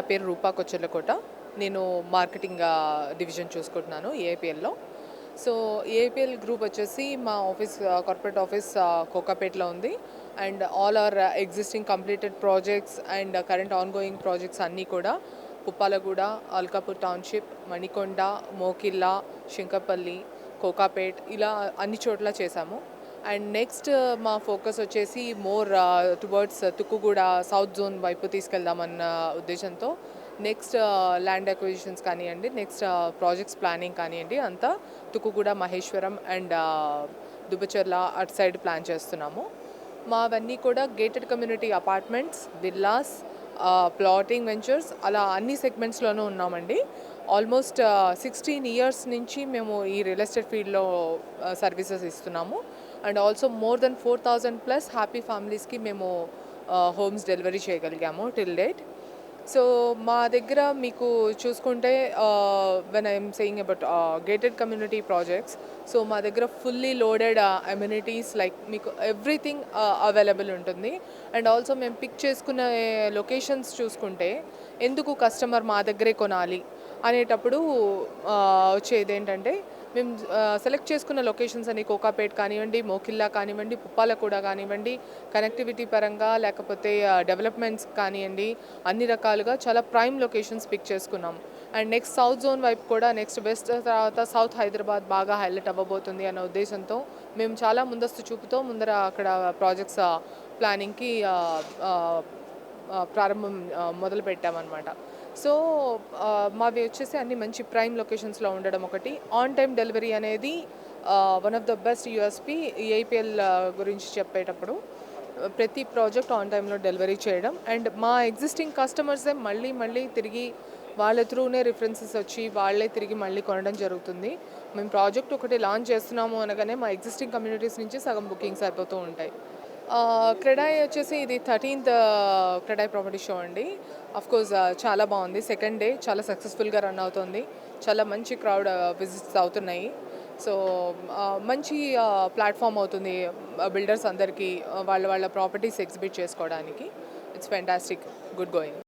పేరు రూపా కొచ్చెర్లకోట. నేను marketing division చూసుకుంటున్నాను ఏఐపిఎల్‌లో. సో, ఏఐపిఎల్ గ్రూప్ వచ్చేసి మా ఆఫీస్ కార్పొరేట్ ఆఫీస్ కోకాపేట్‌లో ఉంది. And all our existing completed projects and current ongoing projects అన్నీ కూడా పుప్పాలగూడ, అల్కాపూర్ టౌన్‌షిప్, మణికొండ, మోకిల్లా, శంకరపల్లి, కోకాపేట్ ఇలా అన్ని చోట్ల చేశాము. అండ్ నెక్స్ట్ మా ఫోకస్ వచ్చేసి more towards Tukkuguda south zone వైపు తీసుకెళ్దామన్న ఉద్దేశంతో నెక్స్ట్ ల్యాండ్ అక్విజిషన్స్ కానివ్వండి, నెక్స్ట్ ప్రాజెక్ట్స్ ప్లానింగ్ కానివ్వండి, అంతా తుక్కుగూడ, మహేశ్వరం అండ్ దుబ్బచెర్ల అటు సైడ్ ప్లాన్ చేస్తున్నాము. మావన్నీ కూడా gated community apartments, villas, plotting ventures అలా అన్ని సెగ్మెంట్స్లోనూ ఉన్నామండి. ఆల్మోస్ట్ 16 ఇయర్స్ నుంచి మేము ఈ రియల్ ఎస్టేట్ ఫీల్డ్లో సర్వీసెస్ ఇస్తున్నాము. And also more than 4,000+ happy ఫ్యామిలీస్కి మేము హోమ్స్ డెలివరీ చేయగలిగాము టిల్ డేట్. సో మా దగ్గర మీకు చూసుకుంటే when I'm saying about gated community projects, so మా దగ్గర ఫుల్లీ లోడెడ్ అమ్యూనిటీస్ లైక్ మీకు ఎవ్రీథింగ్ అవైలబుల్ ఉంటుంది. అండ్ ఆల్సో మేము పిక్ చేసుకునే లొకేషన్స్ చూసుకుంటే ఎందుకు కస్టమర్ మా దగ్గరే కొనాలి అనేటప్పుడు వచ్చేది ఏంటంటే, మేము సెలెక్ట్ చేసుకున్న లొకేషన్స్ అని కోకాపేట్ కానివ్వండి, మోకిల్లా కానివ్వండి, పుప్పాలగూడ కానివ్వండి, కనెక్టివిటీ పరంగా లేకపోతే డెవలప్మెంట్స్ కానివ్వండి, అన్ని రకాలుగా చాలా ప్రైమ్ లొకేషన్స్ పిక్ చేసుకున్నాం. అండ్ నెక్స్ట్ సౌత్ జోన్ వైపు కూడా నెక్స్ట్ వెస్ట్ తర్వాత సౌత్ హైదరాబాద్ బాగా హైలైట్ అవ్వబోతుంది అన్న ఉద్దేశంతో మేము చాలా ముందస్తు చూపుతో ముందర అక్కడ ప్రాజెక్ట్స్ ప్లానింగ్కి ప్రారంభం మొదలు పెట్టామన్నమాట. సో మావి వచ్చేసి అన్ని మంచి ప్రైమ్ లొకేషన్స్లో ఉండడం ఒకటి. ఆన్ టైం డెలివరీ అనేది one of the best USP AIPL గురించి చెప్పేటప్పుడు. ప్రతి ప్రాజెక్ట్ ఆన్ టైంలో డెలివరీ చేయడం అండ్ మా ఎగ్జిస్టింగ్ కస్టమర్సే మళ్ళీ మళ్ళీ తిరిగి వాళ్ళ త్రూనే రిఫరెన్సెస్ వచ్చి వాళ్ళే తిరిగి మళ్ళీ కొనడం జరుగుతుంది. మేము ప్రాజెక్ట్ ఒకటి లాంచ్ చేస్తున్నాము అనగానే మా ఎగ్జిస్టింగ్ కమ్యూనిటీస్ నుంచి సగం బుకింగ్స్ అయిపోతూ ఉంటాయి. క్రెడాయ్ వచ్చేసి ఇది 13th క్రెడాయ్ ప్రాపర్టీ షో అండి. అఫ్కోర్స్ చాలా బాగుంది. సెకండ్ డే చాలా సక్సెస్ఫుల్గా రన్ అవుతుంది. చాలా మంచి క్రౌడ్ విజిట్స్ అవుతున్నాయి. సో మంచి ప్లాట్ఫామ్ అవుతుంది బిల్డర్స్ అందరికీ వాళ్ళ వాళ్ళ ప్రాపర్టీస్ ఎగ్జిబిట్ చేసుకోవడానికి. It's fantastic, good going.